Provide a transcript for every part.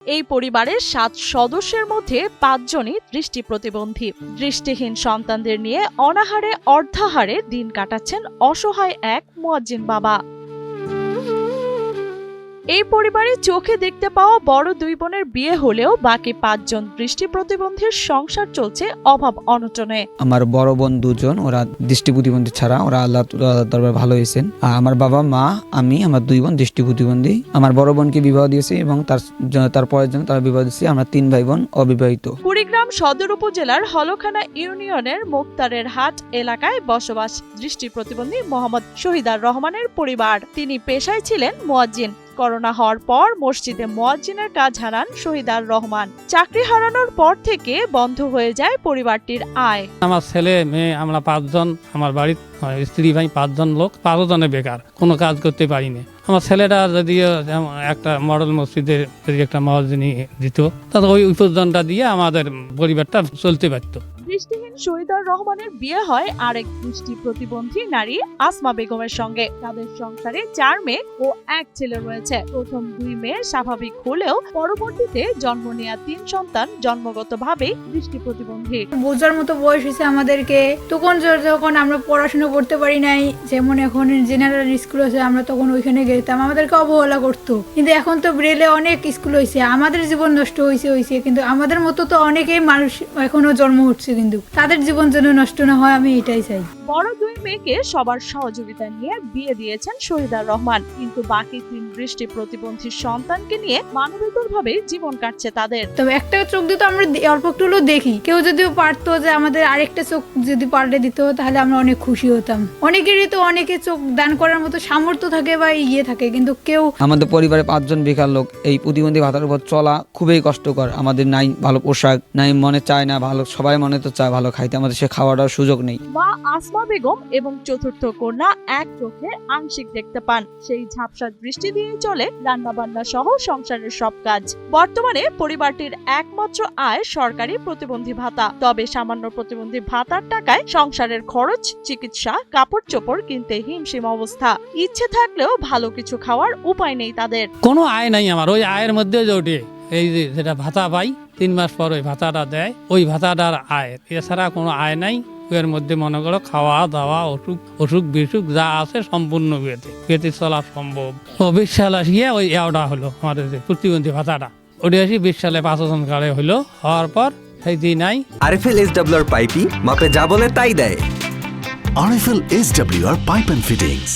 এই পরিবারের 7 সদস্যের মধ্যে 5 জনই দৃষ্টি প্রতিবন্ধী। দৃষ্টিহীন সন্তানদের নিয়ে অনাহারে অর্ধাহারে দিন কাটাচ্ছেন অসহায় এক মুয়াজ্জিন বাবা। এই পরিবারে চোখে দেখতে পাওয়া বড় 2 বোনের বিয়ে হলেও বাকি 5 জন দৃষ্টি প্রতিবন্ধীর সংসার চলছে অভাব অনটনে। আমার বড় বোন 2 জন, ওরা দৃষ্টি প্রতিবন্ধী ছাড়া ওরা আল্লাহ দরবারে ভালো হয়েছেন। আর আমার বাবা মা আমি আমার 2 বোন দৃষ্টি প্রতিবন্ধী। আমার বড় বোনকে বিবাহ দিয়েছি এবং তার পরের জন্য তারা বিবাহ দিয়েছি। আমরা 3 ভাই বোন অবিবাহিত। কুড়িগ্রাম সদর উপজেলার হলখানা ইউনিয়নের মুক্তারের হাট এলাকায় বসবাস দৃষ্টি প্রতিবন্ধী মোহাম্মদ শহীদার রহমানের পরিবার। তিনি পেশায় ছিলেন মুয়াজ্জিন। করোনা হওয়ার পর মসজিদে মুয়াজ্জিনের কাজ হারান শহীদার রহমান। চাকরি হারানোর পর থেকে বন্ধ হয়ে যায় পরিবারটির আয়। আমার ছেলে মেয়ে আমরা 5 জন, আমার বাড়ির স্ত্রী ভাই 5 জন লোক, 5 জনে বেকার, কোনো কাজ করতে পারিনি। আমার ছেলেটা যদি একটা মডেল মসজিদের একটা মুয়াজ্জিনি দিত, তাহলে ওই উপার্জনটা দিয়ে আমাদের পরিবারটা চলতে পারত। দৃষ্টিহীন শহীদার রহমানের বিয়ে হয় আরেক দৃষ্টি প্রতিবন্ধী নারী আসমা বেগমের সঙ্গে। তাদের সংসারে 4 মেয়ে ও 1 ছেলে রয়েছে। প্রথম 2 মেয়ে স্বাভাবিক হলেও পরবর্তীতে জন্ম নেওয়া 3 সন্তান জন্মগতভাবেই দৃষ্টি প্রতিবন্ধী। বোঝার মতো বয়স হয়েছে আমাদেরকে। তখন যখন আমরা পড়াশোনা করতে পারি নাই, যেমন এখন জেনারেল স্কুল আছে, আমরা তখন ওইখানে গেতাম, আমাদেরকে অবহেলা করতো। কিন্তু এখন তো ব্রেলে অনেক স্কুল হয়েছে, আমাদের জীবন নষ্ট হয়েছে, কিন্তু আমাদের মতো তো অনেকেই মানুষ এখনো জন্ম হচ্ছে, কিন্তু তাদের জীবন যেন নষ্ট না হয়, আমি এটাই চাই। বড় 2 মেয়েকে সবার সহযোগিতা নিয়ে বিয়ে দিয়েছেন শহীদার রহমান, কিন্তু বাকি 3 দৃষ্টি প্রতিবন্ধী সন্তানকে নিয়ে মানবিকভাবে জীবন কাটছে তাদের। তবে একটা চোখ দিয়ে তো আমরা অল্প একটু হলেও দেখি, কেউ যদি পারতো যে আমাদের আরেকটা চোখ যদি পাল্টে দিত, তাহলে আমরা অনেক খুশি হতাম। অনেকেরই তো অনেকে চোখ দান করার মতো সামর্থ্য থাকে বা থাকে, কিন্তু কেউ। আমাদের পরিবারে 5 জন বেকার লোক। এই প্রতিবন্ধী ভাতার উপর চলা খুবই কষ্টকর। আমাদের নাই ভালো পোশাক, নাই মনে চায় না ভালো, সবাই মনে তো চায় ভালো খাইতে, আমাদের সে খাওয়াটার সুযোগ নেই। মা আসমা বেগম এবং চতুর্থ কন্যা 1 চোখে আংশিক দেখতে পান। সেই ঝাপসা দৃষ্টি দিয়ে চলে রান্না বান্না সহ সংসারের সব কাজ। বর্তমানে পরিবারটির একমাত্র আয় সরকারি প্রতিবন্ধী ভাতা। তবে সামান্য প্রতিবন্ধী ভাতার টাকায় সংসারের খরচ, চিকিৎসা, কাপড় চোপড় কিনতে হিমশিম অবস্থা। ইচ্ছে থাকলেও ভালো কিছু খাওয়ার উপায় নেই তাদের। কোনো আয় নাই আমার, ওই আয়ের মধ্যে ওঠে এই যেটা ভাতা পাই 3 মাস পর ওই ভাতাটা দেয়, ওই ভাতাটার আয়, এছাড়া কোনো আয় নাই। এর মধ্যে মনে করো খাওয়া দাওয়া অসুখ বিসুখ যা আছে সম্পূর্ণ পেতে চলা সম্ভব। 20 সাল আসিয়া ওই এওটা হলো আমাদের প্রতিবন্ধী ভাতাটা, ওটা আসি 20 সালে 5 জন কার্ডে হইলো, হওয়ার পর সেই দিন নাই। আরএফএল এসডব্লিউআর পাইপি মাপে যা বলে তাই দেয়। RFL SWR pipe and fittings.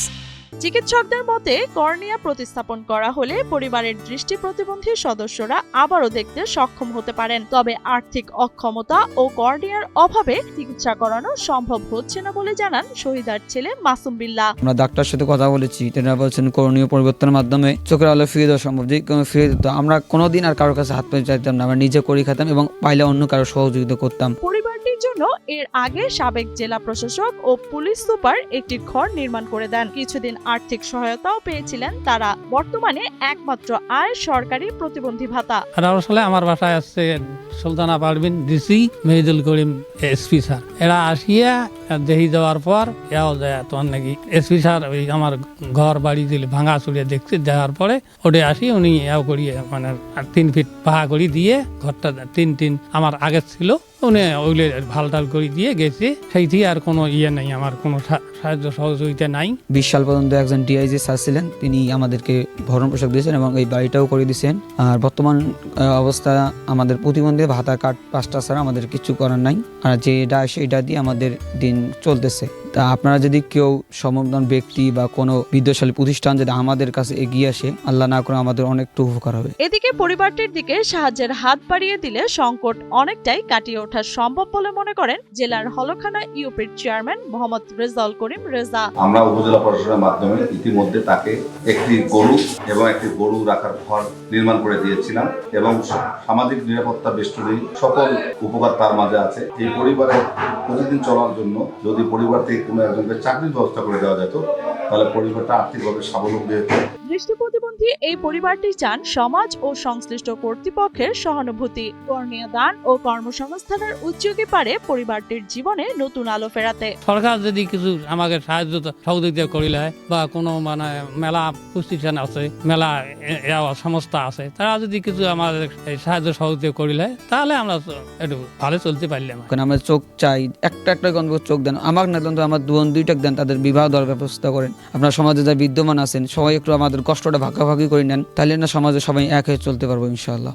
চিকিৎসকদের মতে কর্নিয়া প্রতিস্থাপন করা হলে পরিবারের দৃষ্টি প্রতিবন্ধী সদস্যরা আবারও দেখতে সক্ষম হতে পারেন। তবে আর্থিক অক্ষমতা ও কর্নিয়ার অভাবে চিকিৎসা করানো সম্ভব হচ্ছে না বলে জানান শহীদার ছেলে মাসুম বিল্লাহ। আমরা ডাক্তারের সাথে কথা বলেছি, তারা বলছেন করণীয় পরিবর্তনের মাধ্যমে চোখের আলো ফিরে দেওয়া সম্ভব। যে কোনো ফিরে দিত, আমরা কোনোদিন আর কারোর কাছে হাত পেতে চাইতাম না, আমরা নিজে করে খেতাম এবং পাইলে অন্য কারো সহযোগিতা করতাম। পরিবারটির জন্য এর আগে সাবেক জেলা প্রশাসক ও পুলিশ সুপার একটি ঘর নির্মাণ করে দেন। কিছুদিন আর্থিক সহায়তাও পেয়েছিলেন তারা। বর্তমানে একমাত্র আয় সরকারি প্রতিবন্ধী ভাতা। 18 সালে আমার বাসায় আসছে সুলতানা পারভিন ডিসি, মেহিদুল করিম এসপি স্যার। এরা আসিয়া দেহি দেওয়ার পর এও যায় তোমার নাকি এসপি স্যার ওই আমার ঘর বাড়ি দিলে ভাঙা চুড়িয়ে দেখছি, দেওয়ার পরে ওটা আসি উনি এও করিয়ে মানে 3 ফিট পাহা করি দিয়ে ঘরটা 3 আমার আগে ছিল, উনি ওইলে ভাল টাল করে দিয়ে গেছে। সেই থেকে আর কোনো নেই, আমার কোনো সাহায্য সহযোগিতা নাই। 20 সাল পর্যন্ত একজন ডিআইজি স্যার ছিলেন, তিনি আমাদেরকে ভরণ পোশাক দিয়েছেন এবং এই বাড়িটাও করে দিয়েছেন। আর বর্তমান অবস্থা আমাদের প্রতিবন্ধী ভাতা কার্ড 5টা ছাড়া আমাদের কিছু করার নাই। আর যেটা সেটা দিয়ে আমাদের দিন চলতেছে। তা আপনারা যদি কেউ সমর্থন ব্যক্তি বা কোনো বিদ্যাশালী প্রতিষ্ঠান যদি আমাদের কাছে এগিয়ে আসে, আল্লাহ না করে আমাদের অনেকটা উপকার হবে। এদিকে পরিবারটির দিকে সাহায্যের হাত বাড়িয়ে দিলে সংকট অনেকটাই কাটিয়ে ওঠা সম্ভব বলে মনে করেন জেলার হলখানা ইউপির চেয়ারম্যান মোহাম্মদ রেজাউল করিম রেজা। আমরা উপজেলা প্রশাসনের মাধ্যমে ইতিমধ্যে তাকে একটি গরু রাখার ঘর নির্মাণ করে দিয়েছিলাম এবং সামাজিক নিরাপত্তা বেষ্টনী সকল উপকার তার মাঝে আছে। এই পরিবারের প্রতিদিন চলার জন্য যদি পরিবার থেকে কোনো একজনকে চাকরির ব্যবস্থা করে দেওয়া যেত, তাহলে পরিবারটা আর্থিকভাবে স্বাবলম্বী হতো। দৃষ্টি প্রতিবন্ধী প্রতিবন্ধী এই পরিবারটি চান সমাজ ও সংশ্লিষ্ট কর্তৃপক্ষের সহানুভূতি, কর্নিয়া দান ও কর্মসংস্থানের উদ্যোগে পারে পরিবারটির জীবনে নতুন আলো ফেরাতে। সরকার যদি কিছু আমাকে সাহায্য সহযোগিতা করিলে বা কোনো মানে মেলা প্রতিষ্ঠান আছে, মেলা সংস্থা আছে, তারা যদি কিছু আমাদের সাহায্য সহযোগিতা করিলে তাহলে আমরা একটু ভালো চলতে পারলাম। আমরা চোখ চাই, একটা গন্ধ চোখ দেন, আমার না দেন তো আমার বোন দুইটা দেন, তাদের বিবাহ দেওয়ার ব্যবস্থা করেন। আপনার সমাজে যা বিদ্যমান আছেন সবাই একটু আমাদের কষ্টটা ভাগাভাগি করে নেন, তাহলে না সমাজে সবাই এক হয়ে চলতে পারবো ইনশাআল্লাহ।